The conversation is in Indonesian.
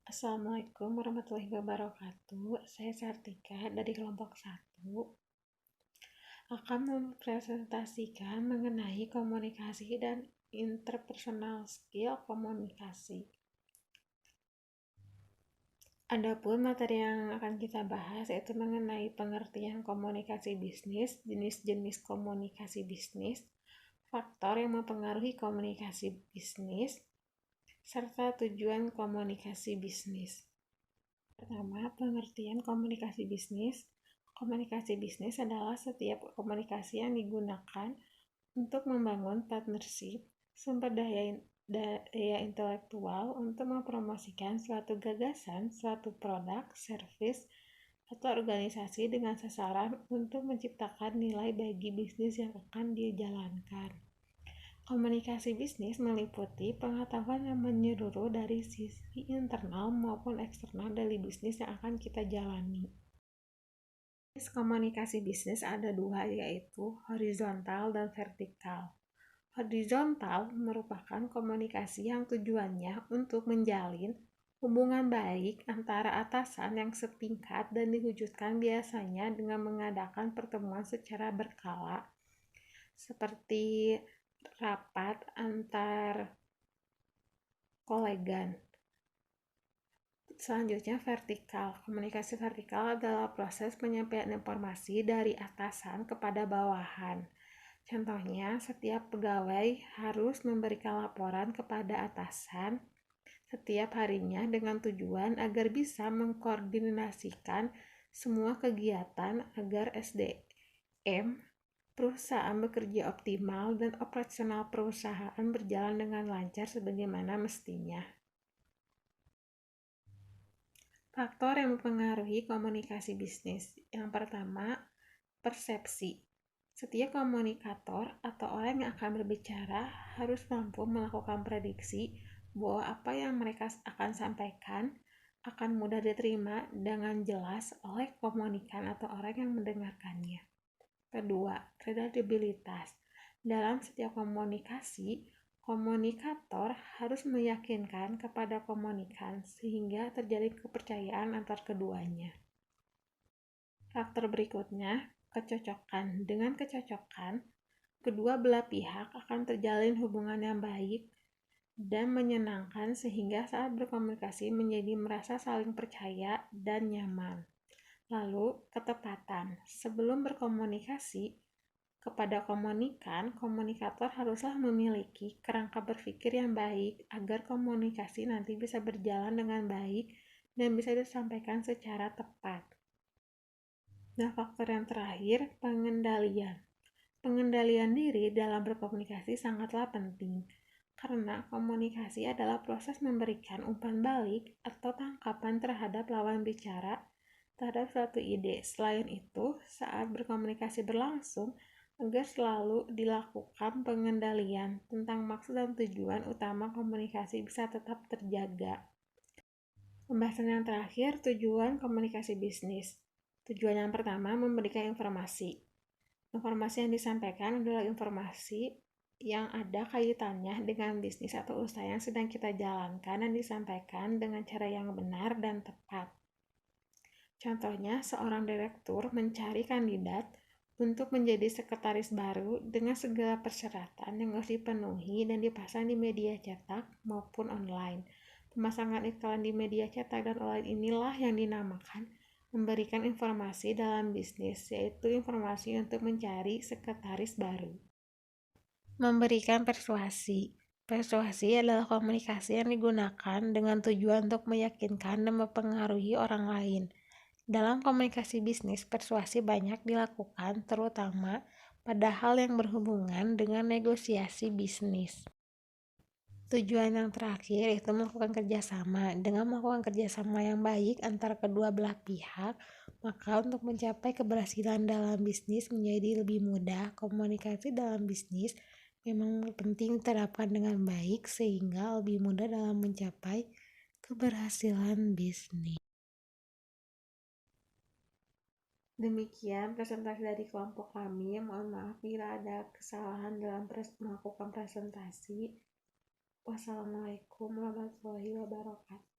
Assalamualaikum warahmatullahi wabarakatuh. Saya Sartika dari kelompok 1 akan mempresentasikan mengenai komunikasi dan interpersonal skill komunikasi. Adapun materi yang akan kita bahas yaitu mengenai pengertian komunikasi bisnis, jenis-jenis komunikasi bisnis, faktor yang mempengaruhi komunikasi bisnis, serta tujuan komunikasi bisnis. Pertama, pengertian komunikasi bisnis. Komunikasi bisnis adalah setiap komunikasi yang digunakan untuk membangun partnership, sumber daya intelektual untuk mempromosikan suatu gagasan, suatu produk, service, atau organisasi dengan sasaran untuk menciptakan nilai bagi bisnis yang akan dijalankan. Komunikasi bisnis meliputi pengetahuan yang menyeluruh dari sisi internal maupun eksternal dari bisnis yang akan kita jalani. Jenis komunikasi bisnis ada dua, yaitu horizontal dan vertikal. Horizontal merupakan komunikasi yang tujuannya untuk menjalin hubungan baik antara atasan yang setingkat dan diwujudkan biasanya dengan mengadakan pertemuan secara berkala, seperti rapat antar kolegan. Selanjutnya vertikal. Komunikasi vertikal adalah proses penyampaian informasi dari atasan kepada bawahan. Contohnya, setiap pegawai harus memberikan laporan kepada atasan setiap harinya dengan tujuan agar bisa mengkoordinasikan semua kegiatan agar SDM perusahaan bekerja optimal dan operasional perusahaan berjalan dengan lancar sebagaimana mestinya. Faktor yang mempengaruhi komunikasi bisnis. Yang pertama, persepsi. Setiap komunikator atau orang yang akan berbicara harus mampu melakukan prediksi bahwa apa yang mereka akan sampaikan akan mudah diterima dengan jelas oleh komunikan atau orang yang mendengarkannya. Kedua, kredibilitas. Dalam setiap komunikasi, komunikator harus meyakinkan kepada komunikan sehingga terjadi kepercayaan antar keduanya. Faktor berikutnya, kecocokan. Dengan kecocokan, kedua belah pihak akan terjalin hubungan yang baik dan menyenangkan sehingga saat berkomunikasi menjadi merasa saling percaya dan nyaman. Lalu, ketepatan. Sebelum berkomunikasi kepada komunikan, komunikator haruslah memiliki kerangka berpikir yang baik agar komunikasi nanti bisa berjalan dengan baik dan bisa disampaikan secara tepat. Nah, faktor yang terakhir, pengendalian. Pengendalian diri dalam berkomunikasi sangatlah penting, karena komunikasi adalah proses memberikan umpan balik atau tangkapan terhadap lawan bicara terhadap suatu ide. Selain itu, saat berkomunikasi berlangsung, agar selalu dilakukan pengendalian tentang maksud dan tujuan utama komunikasi bisa tetap terjaga. Pembahasan yang terakhir, tujuan komunikasi bisnis. Tujuan yang pertama, memberikan informasi. Informasi yang disampaikan adalah informasi yang ada kaitannya dengan bisnis atau usaha yang sedang kita jalankan dan disampaikan dengan cara yang benar dan tepat. Contohnya, seorang direktur mencari kandidat untuk menjadi sekretaris baru dengan segala persyaratan yang harus dipenuhi dan dipasang di media cetak maupun online. Pemasangan iklan di media cetak dan online inilah yang dinamakan memberikan informasi dalam bisnis, yaitu informasi untuk mencari sekretaris baru. Memberikan persuasi. Persuasi adalah komunikasi yang digunakan dengan tujuan untuk meyakinkan dan mempengaruhi orang lain. Dalam komunikasi bisnis, persuasi banyak dilakukan terutama pada hal yang berhubungan dengan negosiasi bisnis. Tujuan yang terakhir itu melakukan kerjasama. Dengan melakukan kerjasama yang baik antara kedua belah pihak, maka untuk mencapai keberhasilan dalam bisnis menjadi lebih mudah. Komunikasi dalam bisnis memang penting diterapkan dengan baik sehingga lebih mudah dalam mencapai keberhasilan bisnis. Demikian presentasi dari kelompok kami. Mohon maaf bila ada kesalahan dalam melakukan presentasi. Wassalamualaikum warahmatullahi wabarakatuh.